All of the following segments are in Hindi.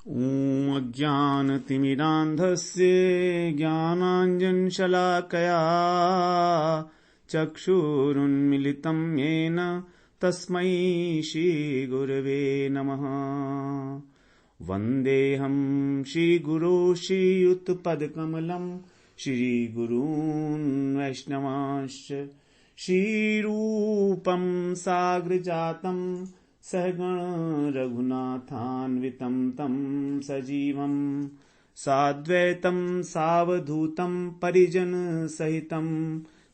ॐ अज्ञानतिमिरान्धस्य ज्ञानाञ्जनशलाकया चक्षुरुन्मिलितं येन तस्मै श्रीगुरवे नमः। वन्देऽहं श्रीगुरो श्रीयुतपदकमलं श्रीगुरून् वैष्णवांश्च श्रीरूपं साग्रजातं सहगण रघुनाथान्वितं तं सजीवं साद्वैतं सावधूतं परिजन सहितं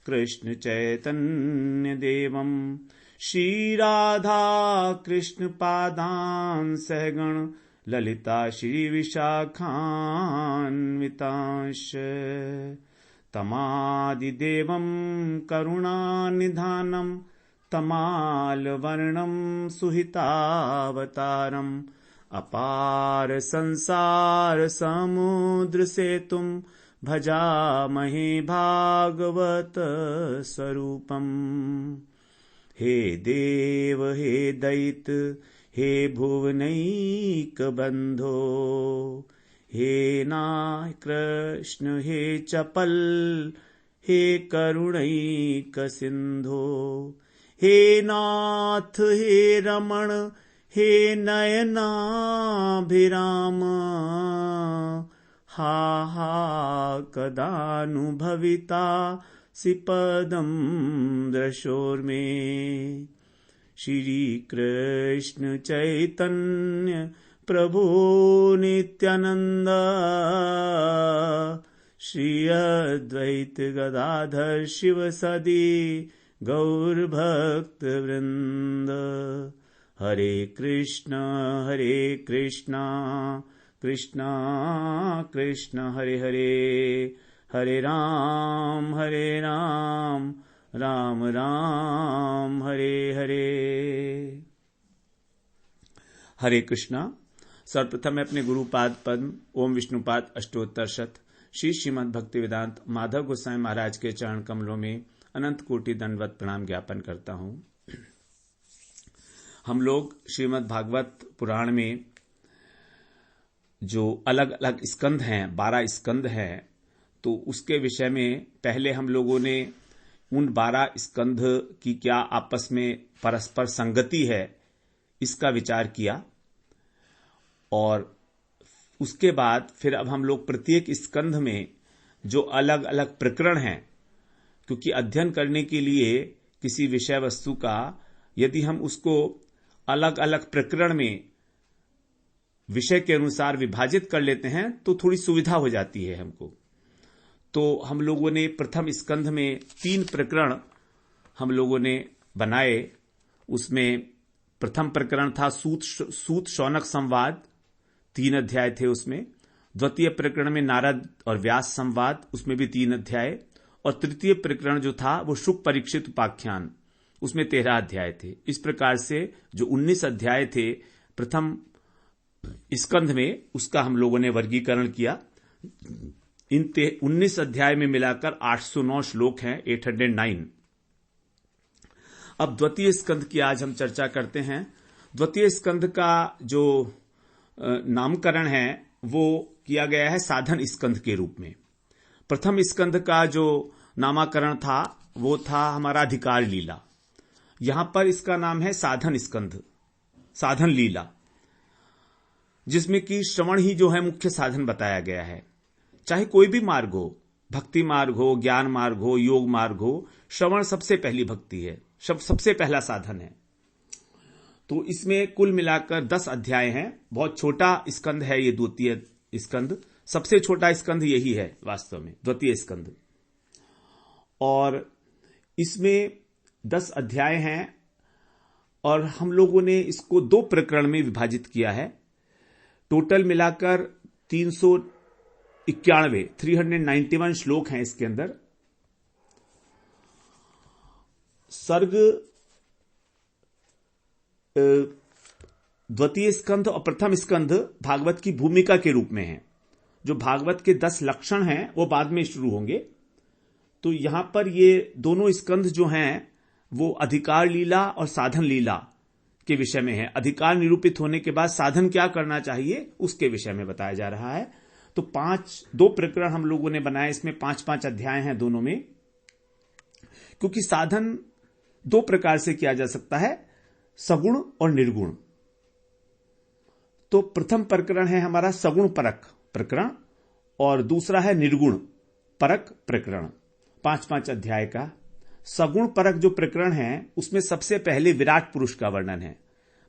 कृष्ण चैतन्य देवं श्रीराधा कृष्ण पादान् सहगण ललिता श्री विशाखान्वितांश्च तमादिदेवं करुणानिधानं तमालवर्णं सुहितावतारम् अपार संसार समुद्र सेतुं भजामहे भागवत स्वरूपम्। हे देव हे दैत हे भुवनैक बंधो हे नाथ कृष्ण हे चपल हे करुणैक सिंधो हे नाथ हे रमण हे नयनाभिराम हा हा कदानुभविता सिपदं दृशोर्मे। श्री कृष्ण चैतन्य प्रभु नित्यानंद श्री अद्वैत गदाधर शिव सदी गौर भक्त वृंद। हरे कृष्णा कृष्णा कृष्णा हरे हरे हरे राम राम राम हरे हरे। हरे कृष्णा। सर्वप्रथम मैं अपने गुरुपाद पद्म ओम विष्णुपाद अष्टोत्तर शत श्री श्रीमद् भक्ति वेदांत माधव गोसाई महाराज के चरण कमलों में अनंत कोटि दंडवत प्रणाम ज्ञापन करता हूं। हम लोग श्रीमद् भागवत पुराण में जो अलग अलग स्कंध हैं, 12 स्कंध हैं, तो उसके विषय में पहले हम लोगों ने उन 12 स्कंध की क्या आपस में परस्पर संगति है इसका विचार किया, और उसके बाद फिर अब हम लोग प्रत्येक स्कंध में जो अलग अलग प्रकरण हैं, क्योंकि अध्ययन करने के लिए किसी विषय वस्तु का यदि हम उसको अलग अलग प्रकरण में विषय के अनुसार विभाजित कर लेते हैं तो थोड़ी सुविधा हो जाती है हमको। तो हम लोगों ने प्रथम स्कंध में 3 प्रकरण हम लोगों ने बनाए। उसमें प्रथम प्रकरण था सूत शौनक संवाद, 3 अध्याय थे उसमें। द्वितीय प्रकरण में नारद और व्यास संवाद, उसमें भी 3 अध्याय। और तृतीय प्रकरण जो था वो शुक परीक्षित उपाख्यान, उसमें 13 अध्याय थे। इस प्रकार से जो 19 अध्याय थे प्रथम स्कंध में, उसका हम लोगों ने वर्गीकरण किया। इन 19 अध्याय में मिलाकर 809 श्लोक हैं, 809। अब द्वितीय स्कंध की आज हम चर्चा करते हैं। द्वितीय स्कंध का जो नामकरण है वो किया गया है साधन स्कंध के रूप में। प्रथम स्कंध का जो नामकरण था वो था हमारा अधिकार लीला। यहां पर इसका नाम है साधन स्कंध, साधन लीला, जिसमें कि श्रवण ही जो है मुख्य साधन बताया गया है। चाहे कोई भी मार्ग हो, भक्ति मार्ग हो, ज्ञान मार्ग हो, योग मार्ग हो, श्रवण सबसे पहली भक्ति है, सबसे पहला साधन है। तो इसमें कुल मिलाकर 10 अध्याय हैं। बहुत छोटा स्कंध है ये द्वितीय स्कंध, सबसे छोटा स्कंध यही है वास्तव में, द्वितीय स्कंध। और इसमें 10 अध्याय हैं और हम लोगों ने इसको 2 प्रकरण में विभाजित किया है। टोटल मिलाकर 391 श्लोक हैं इसके अंदर। सर्ग द्वितीय स्कंध और प्रथम स्कंध भागवत की भूमिका के रूप में है। जो भागवत के 10 लक्षण हैं वो बाद में शुरू होंगे। तो यहां पर ये दोनों स्कंध जो हैं वो अधिकार लीला और साधन लीला के विषय में है। अधिकार निरूपित होने के बाद साधन क्या करना चाहिए उसके विषय में बताया जा रहा है। तो 2 प्रकरण हम लोगों ने बनाए, इसमें 5-5 अध्याय हैं दोनों में, क्योंकि साधन 2 प्रकार से किया जा सकता है, सगुण और निर्गुण। तो प्रथम प्रकरण है हमारा सगुण परक प्रकरण और दूसरा है निर्गुण परक प्रकरण, 5-5 अध्याय का। सगुण परक जो प्रकरण है उसमें सबसे पहले विराट पुरुष का वर्णन है।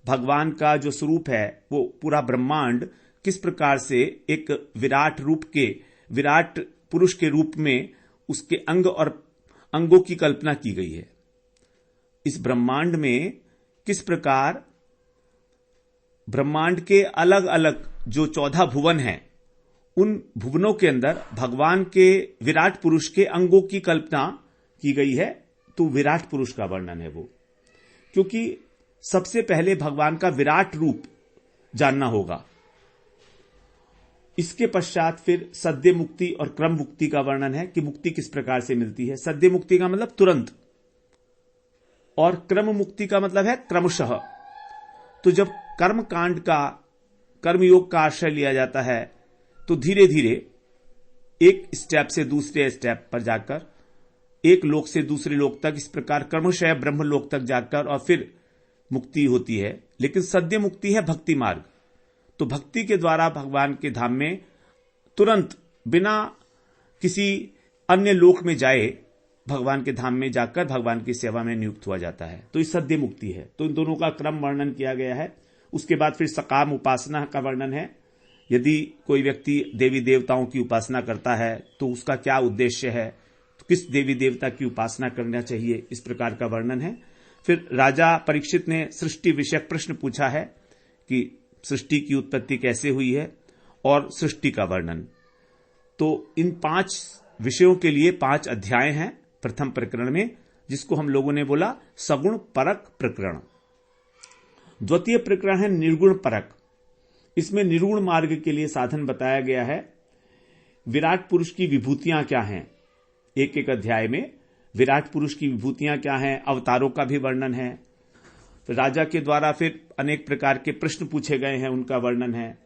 भगवान का जो स्वरूप है वो पूरा ब्रह्मांड किस प्रकार से एक विराट रूप के, विराट पुरुष के रूप में उसके अंग और अंगों की कल्पना की गई है। इस ब्रह्मांड में किस प्रकार ब्रह्मांड के अलग अलग जो 14 भुवन हैं, उन भुवनों के अंदर भगवान के विराट पुरुष के अंगों की कल्पना की गई है। तो विराट पुरुष का वर्णन है वो, क्योंकि सबसे पहले भगवान का विराट रूप जानना होगा। इसके पश्चात फिर सद्य मुक्ति और क्रम मुक्ति का वर्णन है कि मुक्ति किस प्रकार से मिलती है। सद्य मुक्ति का मतलब तुरंत, और क्रम मुक्ति का मतलब है क्रमशः। तो जब कर्म कांड का, कर्मयोग का आश्रय लिया जाता है तो धीरे धीरे एक स्टेप से दूसरे स्टेप पर जाकर, एक लोक से दूसरे लोक तक, इस प्रकार क्रमशः ब्रह्म लोक तक जाकर और फिर मुक्ति होती है। लेकिन सद्य मुक्ति है भक्ति मार्ग। तो भक्ति के द्वारा भगवान के धाम में तुरंत बिना किसी अन्य लोक में जाए भगवान के धाम में जाकर भगवान की सेवा में नियुक्त हुआ जाता है। तो ये सद्य मुक्ति है। तो इन दोनों का क्रम वर्णन किया गया है। उसके बाद फिर सकाम उपासना का वर्णन है। यदि कोई व्यक्ति देवी देवताओं की उपासना करता है तो उसका क्या उद्देश्य है, तो किस देवी देवता की उपासना करना चाहिए, इस प्रकार का वर्णन है। फिर राजा परीक्षित ने सृष्टि विषयक प्रश्न पूछा है कि सृष्टि की उत्पत्ति कैसे हुई है और सृष्टि का वर्णन। तो इन 5 विषयों के लिए 5 अध्याय हैं प्रथम प्रकरण में, जिसको हम लोगों ने बोला सगुण परक प्रकरण। द्वितीय प्रकरण है निर्गुण परक। इसमें निर्गुण मार्ग के लिए साधन बताया गया है। विराट पुरुष की विभूतियां क्या हैं, एक एक अध्याय में विराट पुरुष की विभूतियां क्या हैं, अवतारों का भी वर्णन है। तो राजा के द्वारा फिर अनेक प्रकार के प्रश्न पूछे गए हैं, उनका वर्णन है।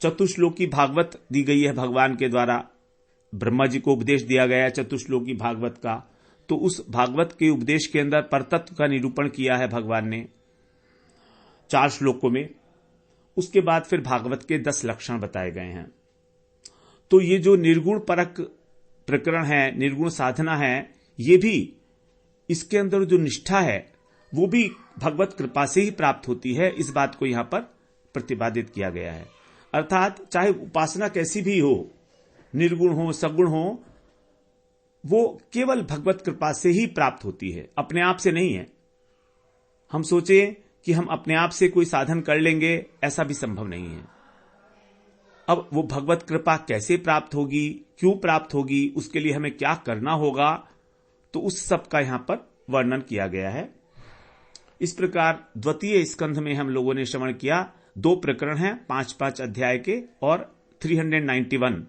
चतुश्लोकी भागवत दी गई है भगवान के द्वारा, ब्रह्मा जी को उपदेश दिया गया है चतुश्लोकी भागवत का। तो उस भागवत के उपदेश के अंदर परतत्व का निरूपण किया है भगवान ने 4 श्लोकों में। उसके बाद फिर भागवत के 10 लक्षण बताए गए हैं। तो ये जो निर्गुण परक प्रकरण है, निर्गुण साधना है, ये भी इसके अंदर जो निष्ठा है वो भी भगवत कृपा से ही प्राप्त होती है। इस बात को यहां पर प्रतिपादित किया गया है। अर्थात चाहे उपासना कैसी भी हो, निर्गुण हो सगुण हो, वो केवल भगवत कृपा से ही प्राप्त होती है, अपने आप से नहीं है। हम सोचे कि हम अपने आप से कोई साधन कर लेंगे, ऐसा भी संभव नहीं है। अब वो भगवत कृपा कैसे प्राप्त होगी, क्यों प्राप्त होगी, उसके लिए हमें क्या करना होगा, तो उस सब का यहां पर वर्णन किया गया है। इस प्रकार द्वितीय स्कंध में हम लोगों ने श्रवण किया। 2 प्रकरण हैं 5-5 अध्याय के और 391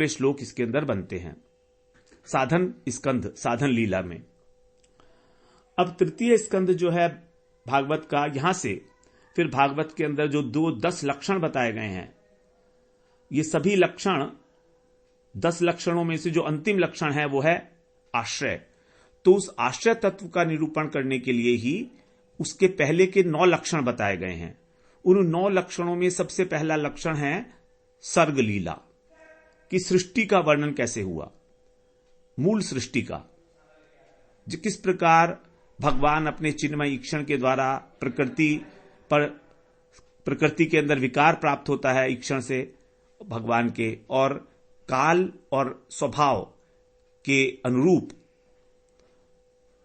श्लोक इसके अंदर बनते हैं साधन स्कंध, साधन लीला में। अब तृतीय स्कंध जो है भागवत का, यहां से फिर भागवत के अंदर जो 10 लक्षण बताए गए हैं, ये सभी लक्षण 10 लक्षणों में से जो अंतिम लक्षण है वो है आश्रय। तो उस आश्रय तत्व का निरूपण करने के लिए ही उसके पहले के 9 लक्षण बताए गए हैं। उन 9 लक्षणों में सबसे पहला लक्षण है सर्ग लीला, कि सृष्टि का वर्णन कैसे हुआ, मूल सृष्टि का, किस प्रकार भगवान अपने चिन्मय ईक्षण के द्वारा प्रकृति के अंदर विकार प्राप्त होता है ईक्षण से भगवान के, और काल और स्वभाव के अनुरूप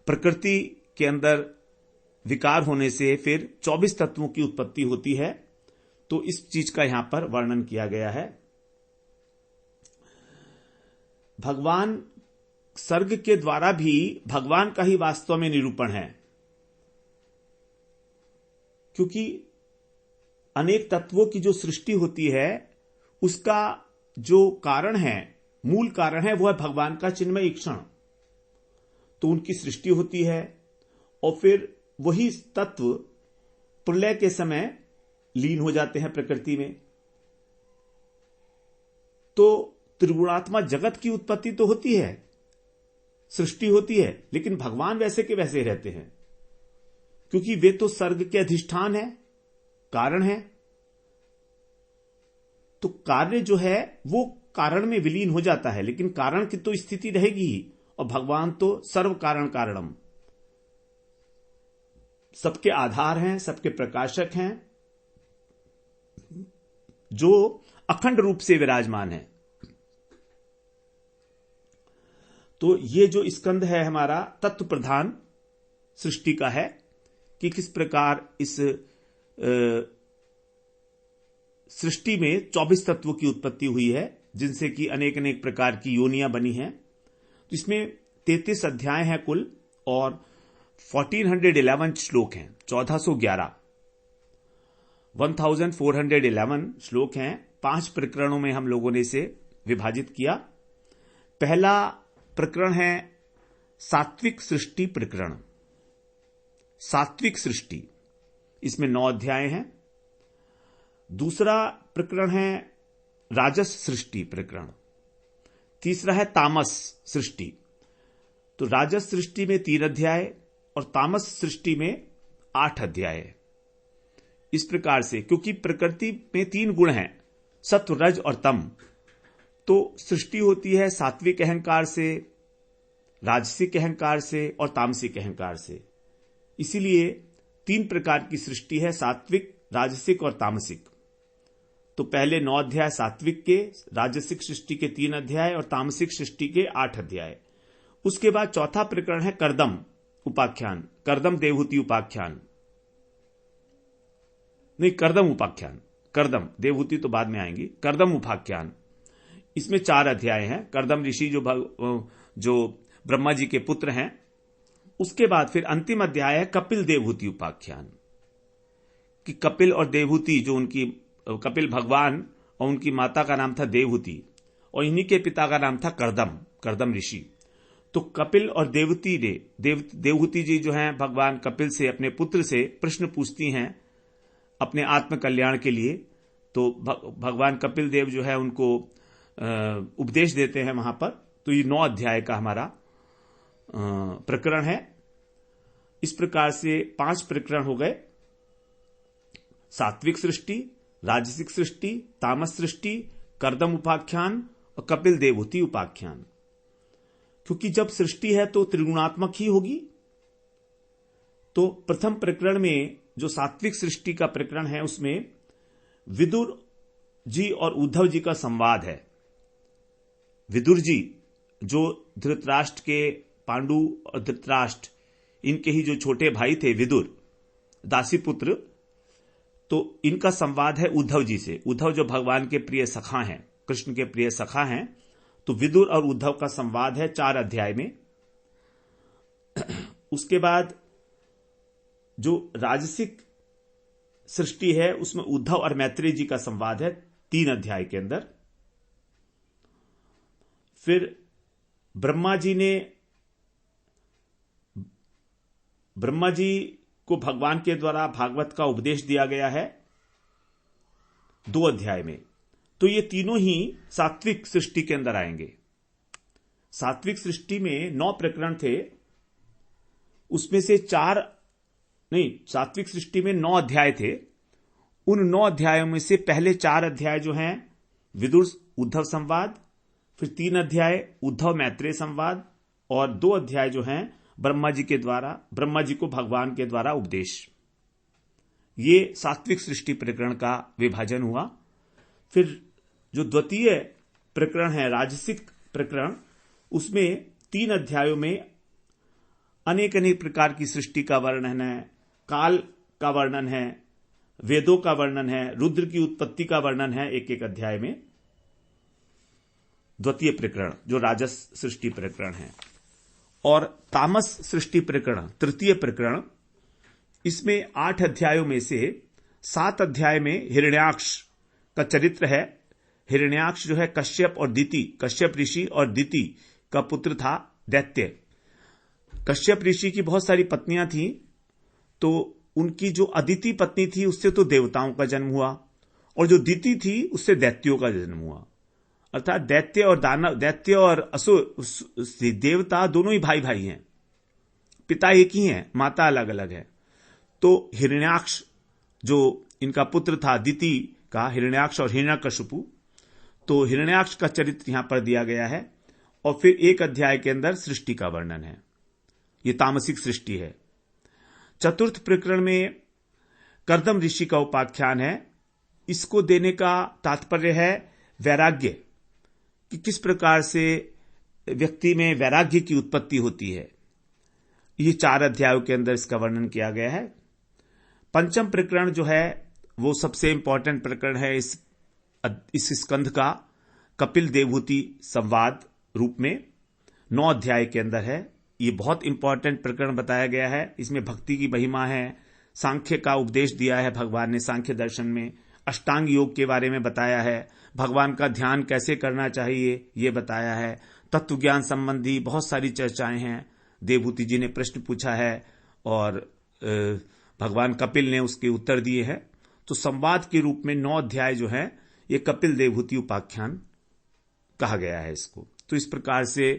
प्रकृति के अंदर विकार होने से फिर 24 तत्वों की उत्पत्ति होती है। तो इस चीज का यहां पर वर्णन किया गया है। भगवान सर्ग के द्वारा भी भगवान का ही वास्तव में निरूपण है, क्योंकि अनेक तत्वों की जो सृष्टि होती है उसका जो कारण है, मूल कारण है, वो है भगवान का चिन्मय ईक्षण। तो उनकी सृष्टि होती है और फिर वही तत्व प्रलय के समय लीन हो जाते हैं प्रकृति में। तो त्रिगुणात्मक जगत की उत्पत्ति तो होती है, सृष्टि होती है, लेकिन भगवान वैसे के वैसे रहते हैं, क्योंकि वे तो सर्ग के अधिष्ठान है, कारण है। तो कार्य जो है वो कारण में विलीन हो जाता है, लेकिन कारण की तो स्थिति रहेगी ही। और भगवान तो सर्व कारण कारणम, सबके आधार हैं, सबके प्रकाशक हैं, जो अखंड रूप से विराजमान है। तो ये जो स्कंद है हमारा तत्व प्रधान सृष्टि का है कि किस प्रकार इस सृष्टि में 24 तत्वों की उत्पत्ति हुई है, जिनसे कि अनेक अनेक प्रकार की योनियां बनी हैं। तो इसमें 33 अध्याय हैं कुल और 1411 श्लोक हैं, 1411 श्लोक हैं। 5 प्रकरणों में हम लोगों ने इसे विभाजित किया। पहला प्रकरण है सात्विक सृष्टि प्रकरण, सात्विक सृष्टि, इसमें 9 अध्याय हैं। दूसरा प्रकरण है राजस सृष्टि प्रकरण। तीसरा है तामस सृष्टि। तो राजस सृष्टि में 3 अध्याय और तामस सृष्टि में 8 अध्याय। इस प्रकार से, क्योंकि प्रकृति में 3 गुण हैं, सत्व, रज और तम, तो सृष्टि होती है सात्विक अहंकार से, राजसिक अहंकार से और तामसिक अहंकार से। इसीलिए 3 प्रकार की सृष्टि है, सात्विक, राजसिक और तामसिक। तो पहले 9 अध्याय सात्विक के, राजसिक सृष्टि के 3 अध्याय और तामसिक सृष्टि के 8 अध्याय। उसके बाद चौथा प्रकरण है कर्दम उपाख्यान, कर्दम देवहूति उपाख्यान, नहीं कर्दम उपाख्यान, कर्दम देवहूति तो बाद में आएंगी, कर्दम उपाख्यान। इसमें 4 अध्याय हैं। कर्दम ऋषि जो ब्रह्मा जी के पुत्र हैं। उसके बाद फिर अंतिम अध्याय है कपिल देवहूति उपाख्यान, कि कपिल और देवहूति, जो उनकी कपिल भगवान और उनकी माता का नाम था देवहूति और इन्हीं के पिता का नाम था कर्दम, कर्दम ऋषि। तो कपिल और देवहूति ने, देवहूति जी जो हैं भगवान कपिल से, अपने पुत्र से प्रश्न पूछती हैं अपने आत्म कल्याण के लिए। तो भगवान कपिल देव जो है उनको उपदेश देते हैं वहां पर। तो ये 9 अध्याय का हमारा प्रकरण है। इस प्रकार से 5 प्रकरण हो गए, सात्विक सृष्टि, राजसिक सृष्टि, तामस सृष्टि, कर्दम उपाख्यान और कपिल देवहूति उपाख्यान। क्योंकि जब सृष्टि है तो त्रिगुणात्मक ही होगी। तो प्रथम प्रकरण में जो सात्विक सृष्टि का प्रकरण है, उसमें विदुर जी और उद्धव जी का संवाद है। विदुर जी जो धृतराष्ट्र के, पांडु और धृतराष्ट्र, इनके ही जो छोटे भाई थे विदुर, दासी पुत्र, तो इनका संवाद है उद्धव जी से। उद्धव जो भगवान के प्रिय सखा हैं, कृष्ण के प्रिय सखा हैं। तो विदुर और उद्धव का संवाद है 4 अध्याय में। उसके बाद जो राजसिक सृष्टि है उसमें उद्धव और मैत्रेय जी का संवाद है 3 अध्याय के अंदर। फिर ब्रह्मा जी को भगवान के द्वारा भागवत का उपदेश दिया गया है 2 अध्याय में। तो ये तीनों ही सात्विक सृष्टि के अंदर आएंगे। सात्विक सृष्टि में 9 प्रकरण थे, उसमें से सात्विक सृष्टि में 9 अध्याय थे। उन 9 अध्यायों में से पहले 4 अध्याय जो हैं विदुर उद्धव संवाद, फिर 3 अध्याय उद्धव मैत्रेय संवाद और 2 अध्याय जो हैं ब्रह्मा जी को भगवान के द्वारा उपदेश। ये सात्विक सृष्टि प्रकरण का विभाजन हुआ। फिर जो द्वितीय प्रकरण है राजसिक प्रकरण, उसमें 3 अध्यायों में अनेक अनेक प्रकार की सृष्टि का वर्णन है, काल का वर्णन है, वेदों का वर्णन है, रुद्र की उत्पत्ति का वर्णन है एक एक अध्याय में। द्वितीय प्रकरण जो राजस सृष्टि प्रकरण है। और तामस सृष्टि प्रकरण तृतीय प्रकरण, इसमें 8 अध्यायों में से 7 अध्याय में हिरण्याक्ष का चरित्र है। हिरण्याक्ष जो है कश्यप और दिति, कश्यप ऋषि और दिति का पुत्र था, दैत्य। कश्यप ऋषि की बहुत सारी पत्नियां थीं, तो उनकी जो अदिति पत्नी थी उससे तो देवताओं का जन्म हुआ, और जो दिति थी उससे दैत्यों का जन्म हुआ। अर्थात दैत्य और दानव, दैत्य और असुर, देवता दोनों ही भाई भाई हैं, पिता एक ही हैं, माता अलग अलग है। तो हिरण्याक्ष जो इनका पुत्र था दिति का, हिरण्याक्ष और हिरण्यकशिपु, तो हिरण्याक्ष का चरित्र यहां पर दिया गया है। और फिर एक अध्याय के अंदर सृष्टि का वर्णन है, यह तामसिक सृष्टि है। चतुर्थ प्रकरण में कर्दम ऋषि का उपाख्यान है। इसको देने का तात्पर्य है वैराग्य, कि किस प्रकार से व्यक्ति में वैराग्य की उत्पत्ति होती है। ये 4 अध्यायों के अंदर इसका वर्णन किया गया है। पंचम प्रकरण जो है वो सबसे इंपॉर्टेंट प्रकरण है इस स्कंध का, कपिल देवहूति संवाद रूप में 9 अध्याय के अंदर है। ये बहुत इंपॉर्टेंट प्रकरण बताया गया है। इसमें भक्ति की महिमा है, सांख्य का उपदेश दिया है भगवान ने, सांख्य दर्शन में अष्टांग योग के बारे में बताया है, भगवान का ध्यान कैसे करना चाहिए ये बताया है, तत्व ज्ञान संबंधी बहुत सारी चर्चाएं हैं। देवहूति जी ने प्रश्न पूछा है और भगवान कपिल ने उसके उत्तर दिए हैं। तो संवाद के रूप में 9 अध्याय जो है ये कपिल देवहूति उपाख्यान कहा गया है इसको। तो इस प्रकार से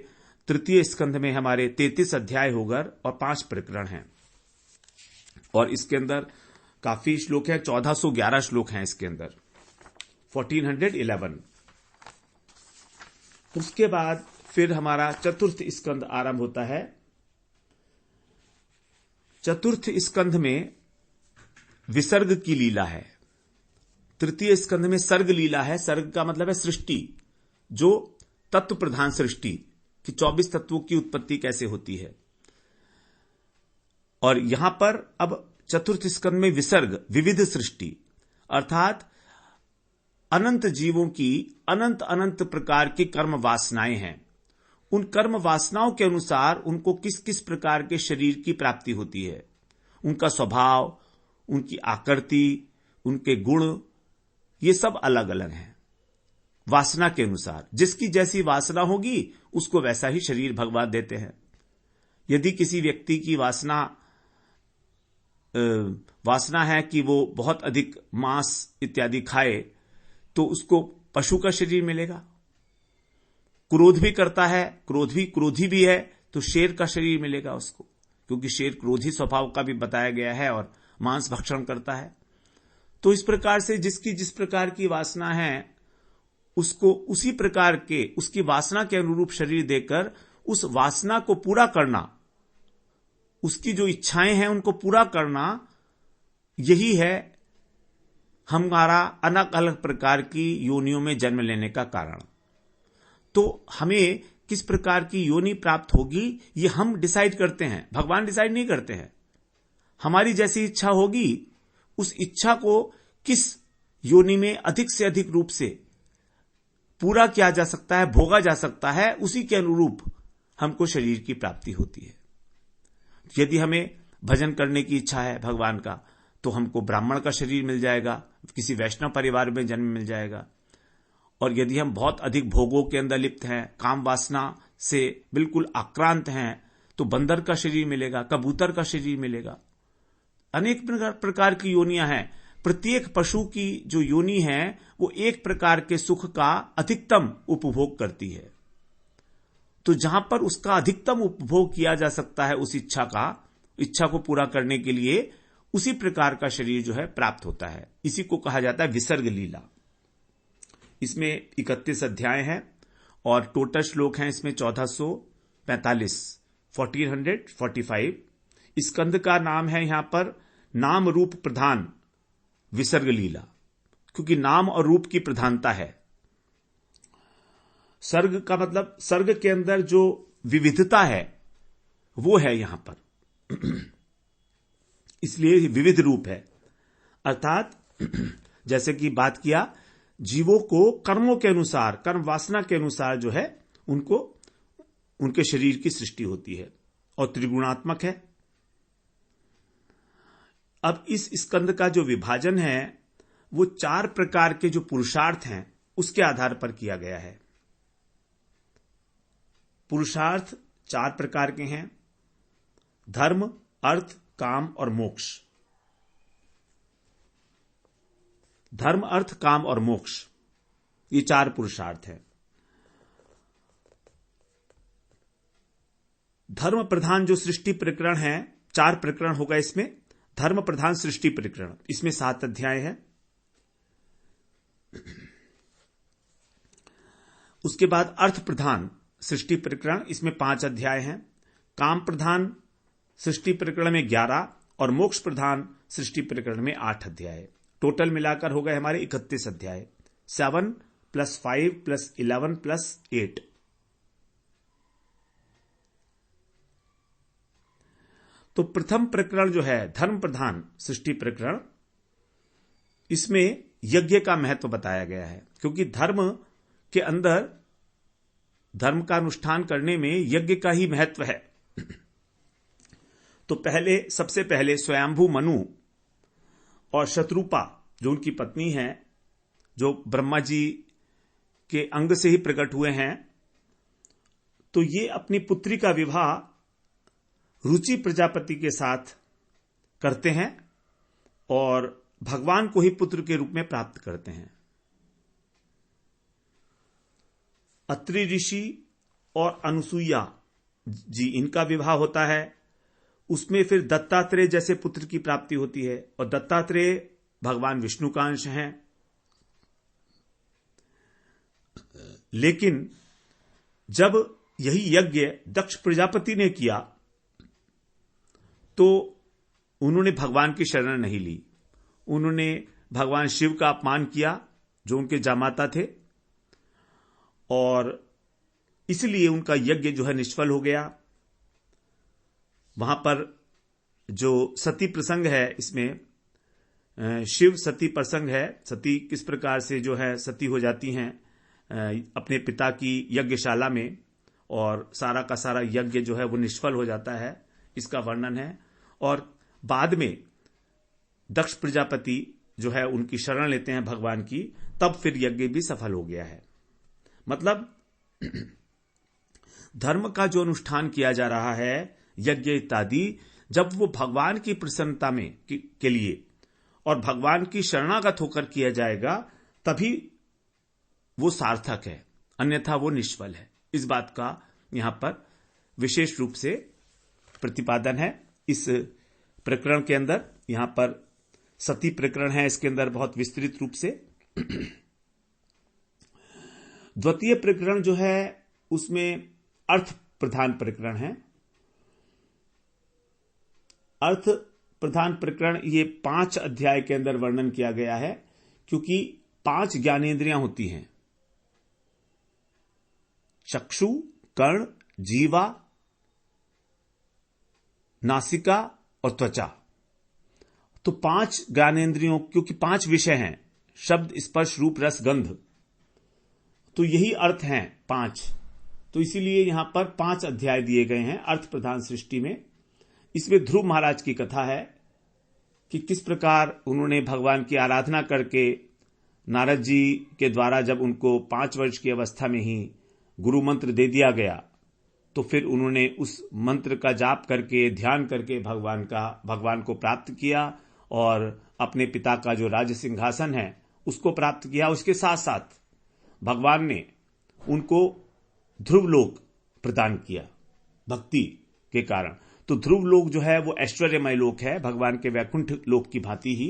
तृतीय स्कंध में हमारे 33 अध्याय होकर और 5 प्रकरण हैं, और इसके अंदर काफी श्लोक है, 1411 श्लोक हैं इसके अंदर, 1411। उसके बाद फिर हमारा चतुर्थ स्कंध आरंभ होता है। चतुर्थ स्कंध में विसर्ग की लीला है। तृतीय स्कंध में सर्ग लीला है। सर्ग का मतलब है सृष्टि, जो तत्व प्रधान सृष्टि कि 24 तत्वों की उत्पत्ति कैसे होती है। और यहां पर अब चतुर्थ स्कंध में विसर्ग, विविध सृष्टि, अर्थात अनंत जीवों की अनंत अनंत प्रकार की कर्म वासनाएं हैं। उन कर्म वासनाओं के अनुसार उनको किस किस प्रकार के शरीर की प्राप्ति होती है, उनका स्वभाव, उनकी आकृति, उनके गुण, ये सब अलग अलग हैं। वासना के अनुसार जिसकी जैसी वासना होगी उसको वैसा ही शरीर भगवान देते हैं। यदि किसी व्यक्ति की वासना है कि वो बहुत अधिक मांस इत्यादि खाए, तो उसको पशु का शरीर मिलेगा। क्रोध भी करता है, क्रोधी भी है, तो शेर का शरीर मिलेगा उसको, क्योंकि शेर क्रोधी स्वभाव का भी बताया गया है और मांस भक्षण करता है। तो इस प्रकार से जिसकी जिस प्रकार की वासना है उसको उसी प्रकार के, उसकी वासना के अनुरूप शरीर देकर उस वासना को पूरा करना, उसकी जो इच्छाएं हैं उनको पूरा करना, यही है हमारा अलग अलग प्रकार की योनियों में जन्म लेने का कारण। तो हमें किस प्रकार की योनि प्राप्त होगी ये हम डिसाइड करते हैं, भगवान डिसाइड नहीं करते हैं। हमारी जैसी इच्छा होगी, उस इच्छा को किस योनि में अधिक से अधिक रूप से पूरा किया जा सकता है, भोगा जा सकता है, उसी के अनुरूप हमको शरीर की प्राप्ति होती है। यदि हमें भजन करने की इच्छा है भगवान का, तो हमको ब्राह्मण का शरीर मिल जाएगा, किसी वैष्णव परिवार में जन्म मिल जाएगा। और यदि हम बहुत अधिक भोगों के अंदर लिप्त हैं, काम वासना से बिल्कुल आक्रांत हैं, तो बंदर का शरीर मिलेगा, कबूतर का शरीर मिलेगा। अनेक प्रकार की योनियां हैं। प्रत्येक पशु की जो योनि है वो एक प्रकार के सुख का अधिकतम उपभोग करती है। तो जहां पर उसका अधिकतम उपभोग किया जा सकता है उस इच्छा को पूरा करने के लिए, उसी प्रकार का शरीर जो है प्राप्त होता है। इसी को कहा जाता है विसर्ग लीला। इसमें 31 अध्याय हैं और टोटल श्लोक हैं इसमें 1445, 1445। स्कंद का नाम है यहां पर नाम रूप प्रधान विसर्ग लीला, क्योंकि नाम और रूप की प्रधानता है। सर्ग का मतलब सर्ग के अंदर जो विविधता है वो है यहां पर, इसलिए विविध रूप है। अर्थात जैसे कि बात किया, जीवों को कर्मों के अनुसार, कर्म वासना के अनुसार जो है उनको उनके शरीर की सृष्टि होती है और त्रिगुणात्मक है। अब इस स्कंद का जो विभाजन है वो 4 प्रकार के जो पुरुषार्थ हैं उसके आधार पर किया गया है। पुरुषार्थ 4 प्रकार के हैं: धर्म, अर्थ, काम और मोक्ष। धर्म, अर्थ, काम और मोक्ष, ये 4 पुरुषार्थ हैं। धर्म प्रधान जो सृष्टि प्रकरण है, 4 प्रकरण होगा इसमें। धर्म प्रधान सृष्टि प्रकरण, इसमें 7 अध्याय है। उसके बाद अर्थ प्रधान सृष्टि प्रकरण, इसमें 5 अध्याय हैं। काम प्रधान सृष्टि प्रकरण में 11 और मोक्ष प्रधान सृष्टि प्रकरण में 8 अध्याय। टोटल मिलाकर हो गए हमारे 31 अध्याय। 7 + 5 + 11 + 8। तो प्रथम प्रकरण जो है धर्म प्रधान सृष्टि प्रकरण, इसमें यज्ञ का महत्व बताया गया है, क्योंकि धर्म के अंदर धर्म का अनुष्ठान करने में यज्ञ का ही महत्व है। तो सबसे पहले स्वयंभू मनु और शत्रुपा जो उनकी पत्नी है, जो ब्रह्मा जी के अंग से ही प्रकट हुए हैं, तो ये अपनी पुत्री का विवाह रुचि प्रजापति के साथ करते हैं और भगवान को ही पुत्र के रूप में प्राप्त करते हैं। अत्रि ऋषि और अनुसुईया जी, इनका विवाह होता है। उसमें फिर दत्तात्रेय जैसे पुत्र की प्राप्ति होती है, और दत्तात्रेय भगवान विष्णु का अंश हैं। लेकिन जब यही यज्ञ दक्ष प्रजापति ने किया तो उन्होंने भगवान की शरण नहीं ली। उन्होंने भगवान शिव का अपमान किया, जो उनके जामाता थे, और इसलिए उनका यज्ञ जो है निष्फल हो गया। वहां पर जो सती प्रसंग है, इसमें शिव सती प्रसंग है। सती किस प्रकार से जो है सती हो जाती हैं अपने पिता की यज्ञशाला में, और सारा का सारा यज्ञ जो है वो निष्फल हो जाता है, इसका वर्णन है। और बाद में दक्ष प्रजापति जो है उनकी शरण लेते हैं भगवान की, तब फिर यज्ञ भी सफल हो गया है। मतलब धर्म का जो अनुष्ठान किया जा रहा है, यज्ञ इत्यादि, जब वो भगवान की प्रसन्नता में के लिए और भगवान की शरणागत होकर किया जाएगा, तभी वो सार्थक है, अन्यथा वो निष्फल है। इस बात का यहां पर विशेष रूप से प्रतिपादन है इस प्रकरण के अंदर। यहां पर सती प्रकरण है, इसके अंदर बहुत विस्तृत रूप से। द्वितीय प्रकरण जो है उसमें अर्थ प्रधान प्रकरण है। अर्थ प्रधान प्रकरण ये 5 अध्याय के अंदर वर्णन किया गया है, क्योंकि 5 ज्ञानेंद्रियां होती हैं: चक्षु, कर्ण, जीवा, नासिका और त्वचा। तो 5 ज्ञानेंद्रियों, क्योंकि 5 विषय हैं, शब्द, स्पर्श, रूप, रस, गंध, तो यही अर्थ हैं 5। तो इसीलिए यहां पर 5 अध्याय दिए गए हैं अर्थ प्रधान सृष्टि में। इसमें ध्रुव महाराज की कथा है कि किस प्रकार उन्होंने भगवान की आराधना करके नारद जी के द्वारा जब उनको 5 वर्ष की अवस्था में ही गुरु मंत्र दे दिया गया, तो फिर उन्होंने उस मंत्र का जाप करके, ध्यान करके भगवान को प्राप्त किया और अपने पिता का जो राज सिंहासन है उसको प्राप्त किया। उसके साथ साथ भगवान ने उनको ध्रुव लोक प्रदान किया भक्ति के कारण। तो ध्रुव लोक जो है वो ऐश्वर्यमय लोक है, भगवान के वैकुंठ लोक की भांति ही।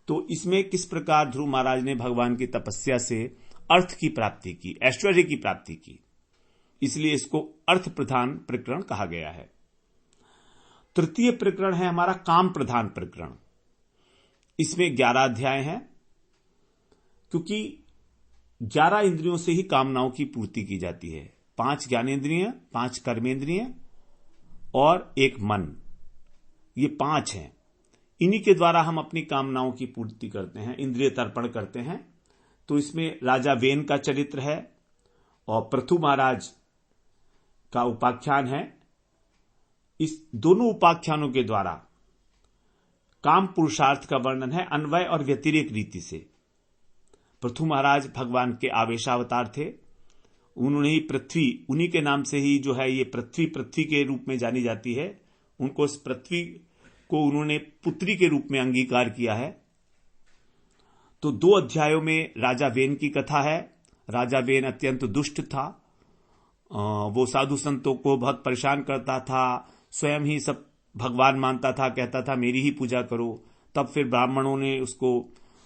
तो इसमें किस प्रकार ध्रुव महाराज ने भगवान की तपस्या से अर्थ की प्राप्ति की, ऐश्वर्य की प्राप्ति की, इसलिए इसको अर्थ प्रधान प्रकरण कहा गया है। तृतीय प्रकरण है हमारा काम प्रधान प्रकरण। इसमें 11 अध्याय हैं, क्योंकि 11 इंद्रियों से ही कामनाओं की पूर्ति की जाती है। 5 ज्ञानेंद्रियां, 5 कर्मेंद्रियां और 1 मन, ये 5 हैं। इन्हीं के द्वारा हम अपनी कामनाओं की पूर्ति करते हैं, इंद्रिय तर्पण करते हैं। तो इसमें राजा वेन का चरित्र है और पृथु महाराज का उपाख्यान है। इस दोनों उपाख्यानों के द्वारा काम पुरुषार्थ का वर्णन है अन्वय और व्यतिरेक रीति से। पृथु महाराज भगवान के आवेशावतार थे। उन्होंने ही पृथ्वी, उन्हीं के नाम से ही जो है ये पृथ्वी के रूप में जानी जाती है। उनको इस पृथ्वी को उन्होंने पुत्री के रूप में अंगीकार किया है। तो 2 अध्यायों में राजा वेन की कथा है। राजा वेन अत्यंत दुष्ट था, वो साधु संतों को बहुत परेशान करता था, स्वयं ही सब भगवान मानता था, कहता था मेरी ही पूजा करो। तब फिर ब्राह्मणों ने उसको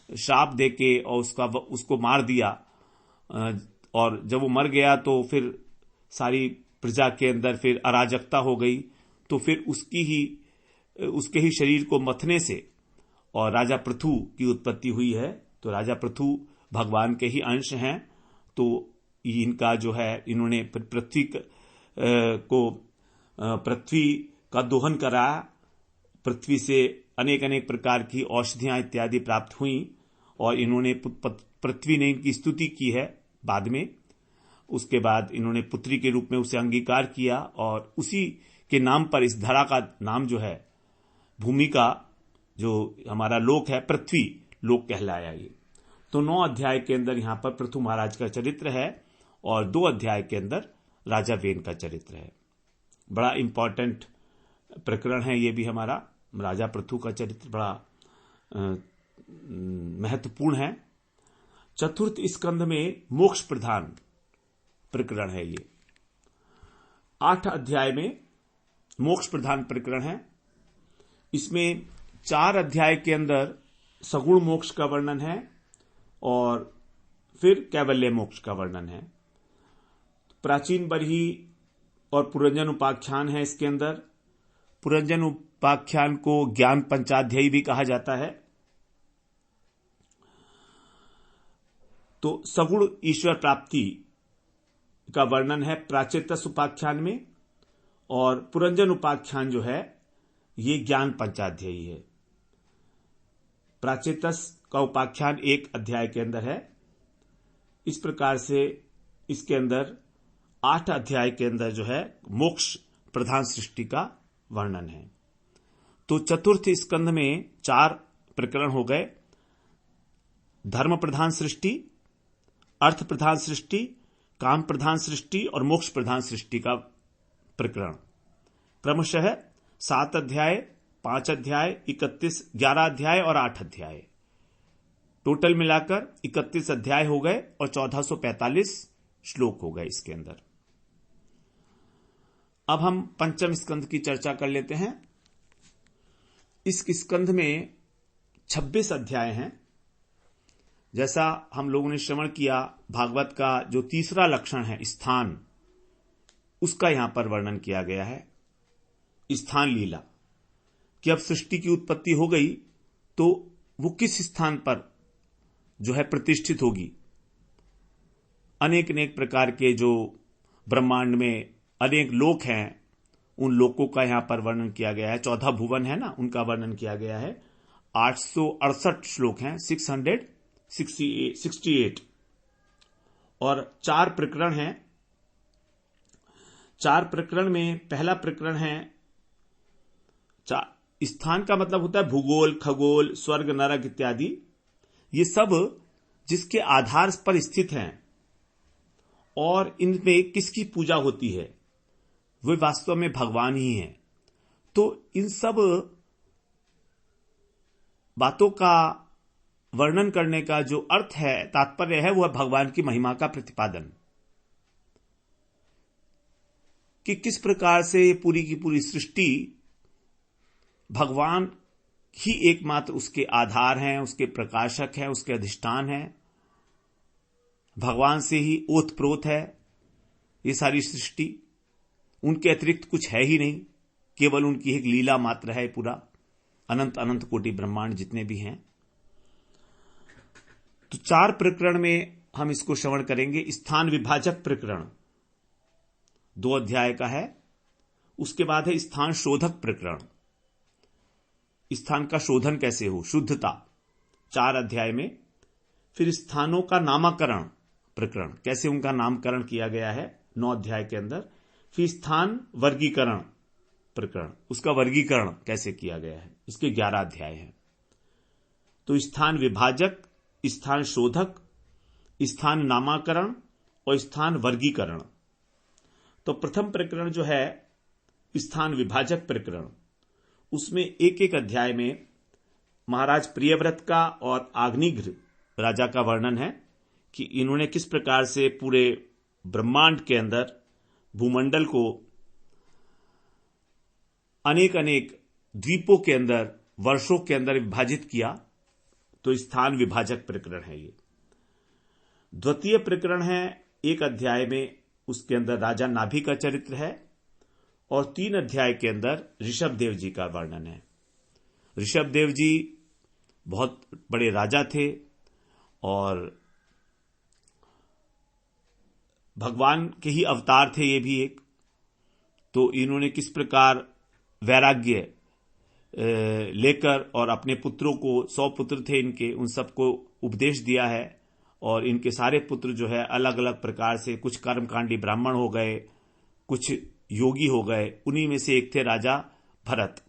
श्राप देके और उसको मार दिया, और जब वो मर गया तो फिर सारी प्रजा के अंदर फिर अराजकता हो गई। तो फिर उसके ही शरीर को मथने से और राजा पृथु की उत्पत्ति हुई है। तो राजा पृथु भगवान के ही अंश हैं। तो इनका जो है, इन्होंने पृथ्वी का दोहन कराया, पृथ्वी से अनेक अनेक प्रकार की औषधियां इत्यादि प्राप्त हुई, और इन्होंने पृथ्वी ने इनकी स्तुति की है बाद में। उसके बाद इन्होंने पुत्री के रूप में उसे अंगीकार किया, और उसी के नाम पर इस धरा का नाम जो है, भूमि का जो हमारा लोक है, पृथ्वी लोक कहलाया ये। तो 9 अध्याय के अंदर यहां पर पृथु महाराज का चरित्र है, और 2 अध्याय के अंदर राजा वेन का चरित्र है। बड़ा इंपॉर्टेंट प्रकरण है ये भी हमारा। राजा पृथु का चरित्र बड़ा महत्वपूर्ण है। चतुर्थ स्कंध में मोक्ष प्रधान प्रकरण है ये। 8 अध्याय में मोक्ष प्रधान प्रकरण है। इसमें 4 अध्याय के अंदर सगुण मोक्ष का वर्णन है, और फिर कैवल्य मोक्ष का वर्णन है। प्राचीन बरही और पुरंजन उपाख्यान है इसके अंदर। पुरंजन उपाख्यान को ज्ञान पंचाध्यायी भी कहा जाता है। तो सगुण ईश्वर प्राप्ति का वर्णन है प्राचेतस उपाख्यान में, और पुरंजन उपाख्यान जो है ये ज्ञान पंचाध्यायी है। प्राचेतस का उपाख्यान 1 अध्याय के अंदर है। इस प्रकार से इसके अंदर 8 अध्याय के अंदर जो है मोक्ष प्रधान सृष्टि का वर्णन है। तो चतुर्थ स्कंध में 4 प्रकरण हो गए। धर्म प्रधान सृष्टि, अर्थ प्रधान सृष्टि, काम प्रधान सृष्टि और मोक्ष प्रधान सृष्टि का प्रकरण क्रमशः 7 अध्याय, 5 अध्याय, 11 अध्याय और 8 अध्याय, टोटल मिलाकर 31 अध्याय हो गए और 1445 श्लोक हो गए इसके अंदर। अब हम पंचम स्कंध की चर्चा कर लेते हैं। इस स्कंध में 26 अध्याय हैं। जैसा हम लोगों ने श्रवण किया, भागवत का जो तीसरा लक्षण है स्थान, उसका यहां पर वर्णन किया गया है। स्थान लीला कि अब सृष्टि की उत्पत्ति हो गई तो वो किस स्थान पर जो है प्रतिष्ठित होगी। अनेक अनेक प्रकार के जो ब्रह्मांड में अनेक लोक हैं, उन लोकों का यहां पर वर्णन किया गया है। 14 भुवन है ना, उनका वर्णन किया गया है। 868 श्लोक हैं, 668, और 4 प्रकरण हैं। 4 प्रकरण में पहला प्रकरण है, स्थान का मतलब होता है भूगोल, खगोल, स्वर्ग, नरक इत्यादि। ये सब जिसके आधार पर स्थित हैं और इनमें किसकी पूजा होती है, वे वास्तव में भगवान ही हैं। तो इन सब बातों का वर्णन करने का जो अर्थ है, तात्पर्य है, वह भगवान की महिमा का प्रतिपादन, कि किस प्रकार से ये पूरी की पूरी सृष्टि भगवान ही एकमात्र उसके आधार हैं, उसके प्रकाशक हैं, उसके अधिष्ठान हैं। भगवान से ही ओतप्रोत है ये सारी सृष्टि, उनके अतिरिक्त कुछ है ही नहीं, केवल उनकी एक लीला मात्र है पूरा अनंत अनंत कोटि ब्रह्मांड जितने भी हैं। तो 4 प्रकरण में हम इसको श्रवण करेंगे। स्थान विभाजक प्रकरण 2 अध्याय का है। उसके बाद है स्थान शोधक प्रकरण, स्थान का शोधन कैसे हो, शुद्धता, 4 अध्याय में। फिर स्थानों का नामकरण प्रकरण, कैसे उनका नामकरण किया गया है, 9 अध्याय के अंदर। फिर स्थान वर्गीकरण प्रकरण, उसका वर्गीकरण कैसे किया गया है, इसके 11 अध्याय हैं। तो स्थान विभाजक, स्थान शोधक, स्थान नामकरण और स्थान वर्गीकरण। तो प्रथम प्रकरण जो है स्थान विभाजक प्रकरण, उसमें एक एक अध्याय में महाराज प्रियव्रत का और आग्निघ्र राजा का वर्णन है कि इन्होंने किस प्रकार से पूरे ब्रह्मांड के अंदर भूमंडल को अनेक अनेक द्वीपों के अंदर वर्षों के अंदर विभाजित किया। तो स्थान विभाजक प्रकरण है ये। द्वितीय प्रकरण है एक अध्याय में, उसके अंदर राजा नाभि का चरित्र है और 3 अध्याय के अंदर ऋषभदेव जी का वर्णन है। ऋषभदेव जी बहुत बड़े राजा थे और भगवान के ही अवतार थे ये भी एक। तो इन्होंने किस प्रकार वैराग्य लेकर और अपने पुत्रों को 100 पुत्र थे इनके, उन सबको उपदेश दिया है और इनके सारे पुत्र जो है अलग अलग प्रकार से, कुछ कर्मकांडी ब्राह्मण हो गए, कुछ योगी हो गए। उन्हीं में से एक थे राजा भरत।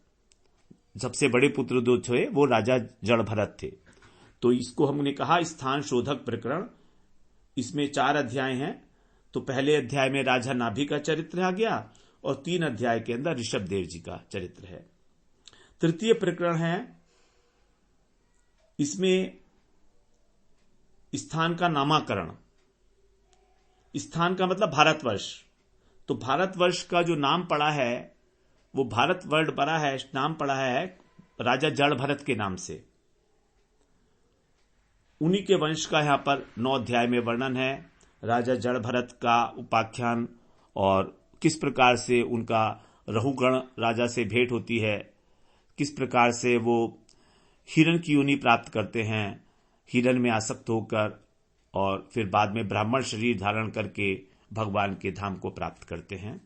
सबसे बड़े पुत्र जो थे वो राजा जड़ भरत थे। तो इसको हमने कहा स्थान शोधक प्रकरण। इसमें 4 अध्याय हैं। तो पहले अध्याय में राजा नाभि का चरित्र आ गया और 3 अध्याय के अंदर ऋषभदेव जी का चरित्र है। तृतीय प्रकरण है, इसमें स्थान का नामाकरण। स्थान का मतलब भारतवर्ष। तो भारतवर्ष का जो नाम पड़ा है वो भारत वर्ल्ड पड़ा है, नाम पड़ा है राजा जड़ भरत के नाम से। उन्हीं के वंश का यहां पर 9 अध्याय में वर्णन है। राजा जड़ भरत का उपाख्यान और किस प्रकार से उनका रहुगण राजा से भेंट होती है, किस प्रकार से वो हिरण की योनि प्राप्त करते हैं, हिरण में आसक्त होकर, और फिर बाद में ब्राह्मण शरीर धारण करके भगवान के धाम को प्राप्त करते हैं।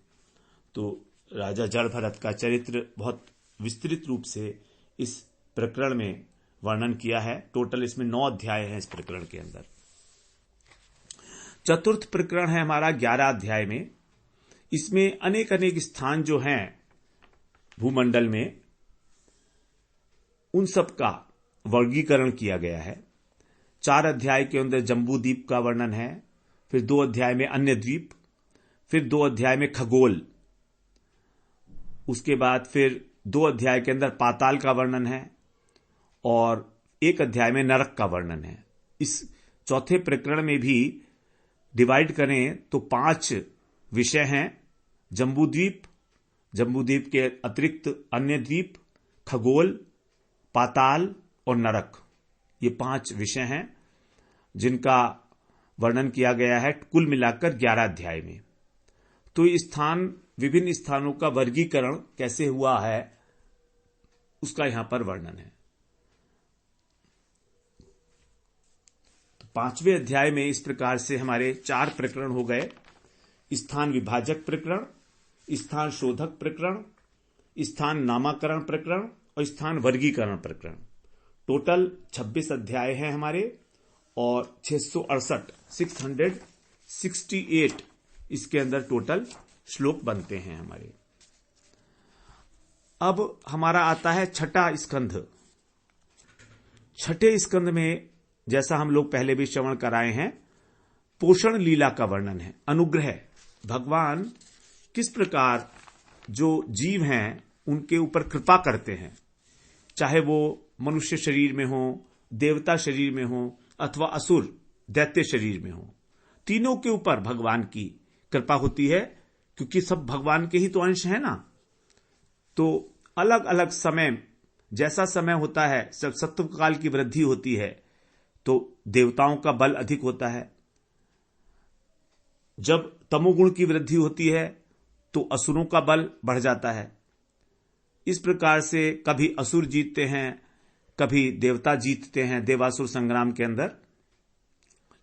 तो राजा जड़ भरत का चरित्र बहुत विस्तृत रूप से इस प्रकरण में वर्णन किया है। टोटल इसमें 9 अध्याय हैं इस प्रकरण के अंदर। चतुर्थ प्रकरण है हमारा 11 अध्याय में। इसमें अनेक अनेक स्थान जो हैं भूमंडल में, उन सब का वर्गीकरण किया गया है। 4 अध्याय के अंदर जम्बू द्वीप का वर्णन है, फिर 2 अध्याय में अन्य द्वीप, फिर 2 अध्याय में खगोल, उसके बाद फिर 2 अध्याय के अंदर पाताल का वर्णन है और 1 अध्याय में नरक का वर्णन है। इस चौथे प्रकरण में भी डिवाइड करें तो 5 विषय हैं। जम्बूद्वीप, जम्बूद्वीप के अतिरिक्त अन्य द्वीप, खगोल, पाताल और नरक, ये 5 विषय हैं जिनका वर्णन किया गया है कुल मिलाकर 11 अध्याय में। तो ये स्थान, विभिन्न स्थानों का वर्गीकरण कैसे हुआ है उसका यहां पर वर्णन है। तो 5वें अध्याय में इस प्रकार से हमारे 4 प्रकरण हो गए। स्थान विभाजक प्रकरण, स्थान शोधक प्रकरण, स्थान नामाकरण प्रकरण और स्थान वर्गीकरण प्रकरण। टोटल 26 अध्याय हैं हमारे और 668 इसके अंदर टोटल श्लोक बनते हैं हमारे। अब हमारा आता है छठा स्कंध। छठे स्कंध में जैसा हम लोग पहले भी श्रवण कराए हैं, पोषण लीला का वर्णन है। अनुग्रह, भगवान किस प्रकार जो जीव हैं उनके ऊपर कृपा करते हैं, चाहे वो मनुष्य शरीर में हो, देवता शरीर में हो अथवा असुर दैत्य शरीर में हो, तीनों के ऊपर भगवान की कृपा होती है, क्योंकि सब भगवान के ही तो अंश है ना। तो अलग अलग समय, जैसा समय होता है, जब सत्व काल की वृद्धि होती है तो देवताओं का बल अधिक होता है, जब तमोगुण की वृद्धि होती है तो असुरों का बल बढ़ जाता है। इस प्रकार से कभी असुर जीतते हैं, कभी देवता जीतते हैं देवासुर संग्राम के अंदर।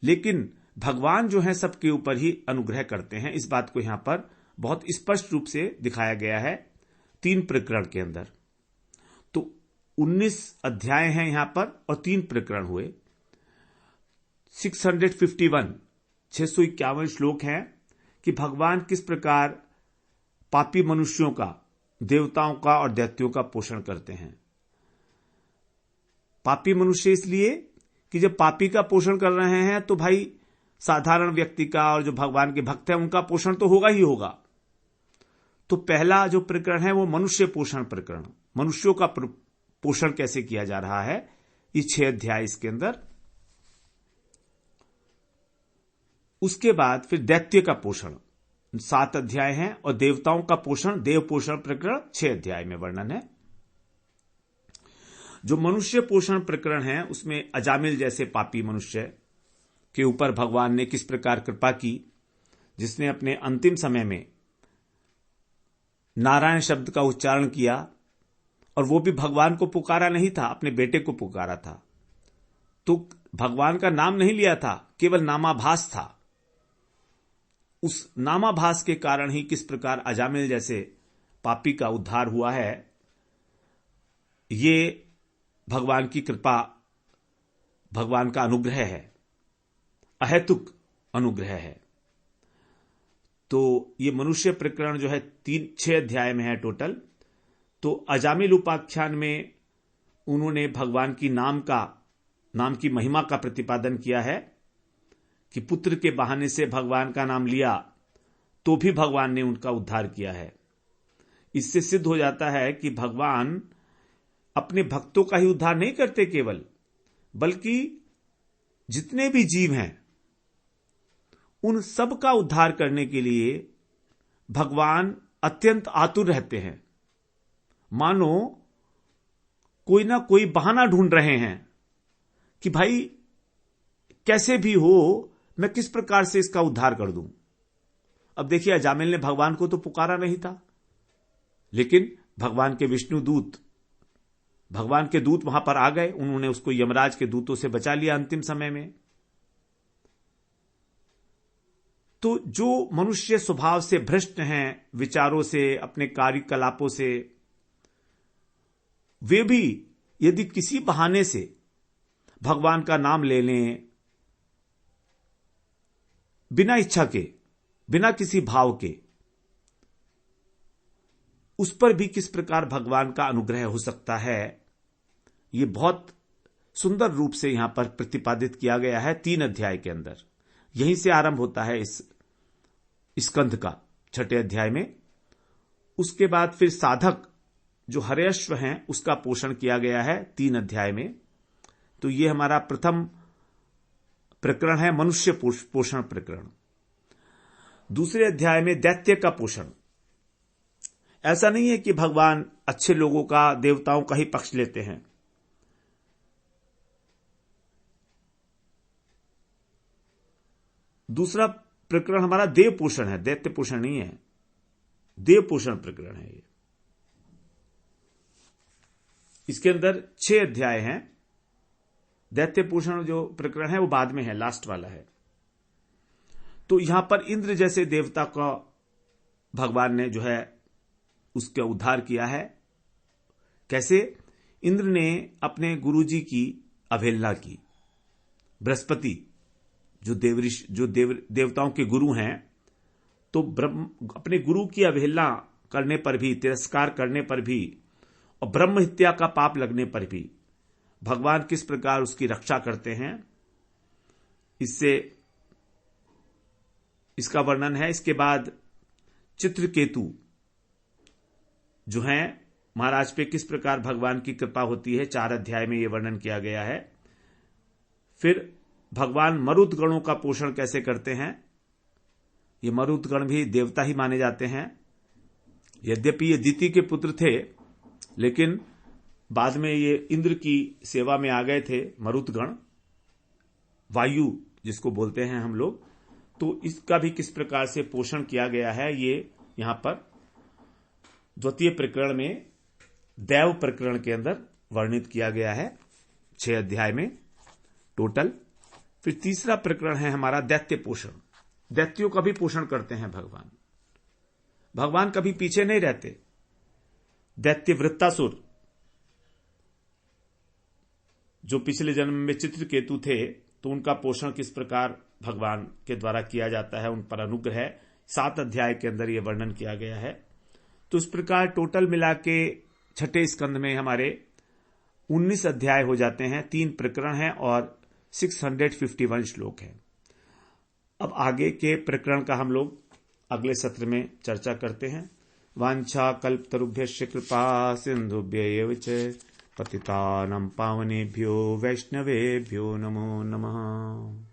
लेकिन भगवान जो है सबके ऊपर ही अनुग्रह करते हैं। इस बात को यहां पर बहुत स्पष्ट रूप से दिखाया गया है 3 प्रकरण के अंदर। तो 19 अध्याय हैं यहां पर और 3 प्रकरण हुए। 651 श्लोक हैं कि भगवान किस प्रकार पापी मनुष्यों का, देवताओं का और दैत्यों का पोषण करते हैं। पापी मनुष्य इसलिए कि जब पापी का पोषण कर रहे हैं तो भाई साधारण व्यक्ति का और जो भगवान के भक्त हैं उनका पोषण तो होगा ही होगा। तो पहला जो प्रकरण है वो मनुष्य पोषण प्रकरण, मनुष्यों का पोषण कैसे किया जा रहा है, ये 6 अध्याय इसके अंदर। उसके बाद फिर दैत्य का पोषण 7 अध्याय हैं, और देवताओं का पोषण, देव पोषण प्रकरण 6 अध्याय में वर्णन है। जो मनुष्य पोषण प्रकरण है उसमें अजामिल जैसे पापी मनुष्य के ऊपर भगवान ने किस प्रकार कृपा की, जिसने अपने अंतिम समय में नारायण शब्द का उच्चारण किया, और वो भी भगवान को पुकारा नहीं था, अपने बेटे को पुकारा था। तो भगवान का नाम नहीं लिया था, केवल नामाभास था। उस नामाभास के कारण ही किस प्रकार अजामिल जैसे पापी का उद्धार हुआ है, ये भगवान की कृपा, भगवान का अनुग्रह है, अहेतुक अनुग्रह है। तो ये मनुष्य प्रकरण जो है 6 अध्याय में है टोटल। तो अजामिल उपाख्यान में उन्होंने भगवान की नाम की महिमा का प्रतिपादन किया है कि पुत्र के बहाने से भगवान का नाम लिया तो भी भगवान ने उनका उद्धार किया है। इससे सिद्ध हो जाता है कि भगवान अपने भक्तों का ही उद्धार नहीं करते केवल, बल्कि जितने भी जीव हैं उन सब का उद्धार करने के लिए भगवान अत्यंत आतुर रहते हैं। मानो कोई ना कोई बहाना ढूंढ रहे हैं कि भाई कैसे भी हो मैं किस प्रकार से इसका उद्धार कर दूं। अब देखिए, अजामिल ने भगवान को तो पुकारा नहीं था, लेकिन भगवान के विष्णु दूत, भगवान के दूत वहां पर आ गए, उन्होंने उसको यमराज के दूतों से बचा लिया अंतिम समय में। तो जो मनुष्य स्वभाव से भ्रष्ट हैं, विचारों से, अपने कार्यकलापों से, वे भी यदि किसी बहाने से भगवान का नाम ले लें, बिना इच्छा के, बिना किसी भाव के, उस पर भी किस प्रकार भगवान का अनुग्रह हो सकता है, यह बहुत सुंदर रूप से यहां पर प्रतिपादित किया गया है 3 अध्याय के अंदर। यहीं से आरंभ होता है इस स्कंध का 6 अध्याय में। उसके बाद फिर साधक जो हर्यश्व हैं उसका पोषण किया गया है 3 अध्याय में। तो यह हमारा प्रथम प्रकरण है, मनुष्य पोषण प्रकरण। दूसरे अध्याय में दैत्य का पोषण। ऐसा नहीं है कि भगवान अच्छे लोगों का, देवताओं का ही पक्ष लेते हैं। दूसरा प्रकरण हमारा देव पोषण है, दैत्य पोषण नहीं है, देव पोषण प्रकरण है ये। इसके अंदर 6 अध्याय हैं। दैत्य पोषण जो प्रकरण है वो बाद में है, लास्ट वाला है। तो यहां पर इंद्र जैसे देवता का भगवान ने जो है उसका उद्धार किया है। कैसे? इंद्र ने अपने गुरुजी की अवहेलना की। बृहस्पति जो देवताओं के गुरु हैं, तो अपने गुरु की अवहेलना करने पर भी, तिरस्कार करने पर भी, और ब्रह्म हत्या का पाप लगने पर भी भगवान किस प्रकार उसकी रक्षा करते हैं, इसका वर्णन है। इसके बाद चित्रकेतु जो हैं, महाराज पे किस प्रकार भगवान की कृपा होती है, 4 अध्याय में यह वर्णन किया गया है। फिर भगवान मरुदगणों का पोषण कैसे करते हैं। ये मरुदगण भी देवता ही माने जाते हैं। यद्यपि ये दिति के पुत्र थे, लेकिन बाद में ये इंद्र की सेवा में आ गए थे मरुदगण, वायु जिसको बोलते हैं हम लोग। तो इसका भी किस प्रकार से पोषण किया गया है, ये यहां पर द्वितीय प्रकरण में, दैव प्रकरण के अंदर वर्णित किया गया है 6 अध्याय में टोटल। फिर तीसरा प्रकरण है हमारा दैत्य पोषण। दैत्यों का भी पोषण करते हैं भगवान। भगवान कभी पीछे नहीं रहते। दैत्य वृत्तासुर जो पिछले जन्म में चित्रकेतु थे, तो उनका पोषण किस प्रकार भगवान के द्वारा किया जाता है, उन पर अनुग्रह 7 अध्याय के अंदर यह वर्णन किया गया है। तो इस प्रकार टोटल मिला के 6 स्कंध में हमारे 19 अध्याय हो जाते हैं, 3 प्रकरण हैं और 651 श्लोक हैं। अब आगे के प्रकरण का हम लोग अगले सत्र में चर्चा करते हैं। वाञ्छाकल्पतरुभ्यश्च कृपा सिन्धुभ्य एव च पतितानां पावनेभ्यो वैष्णवेभ्यो नमो नमः।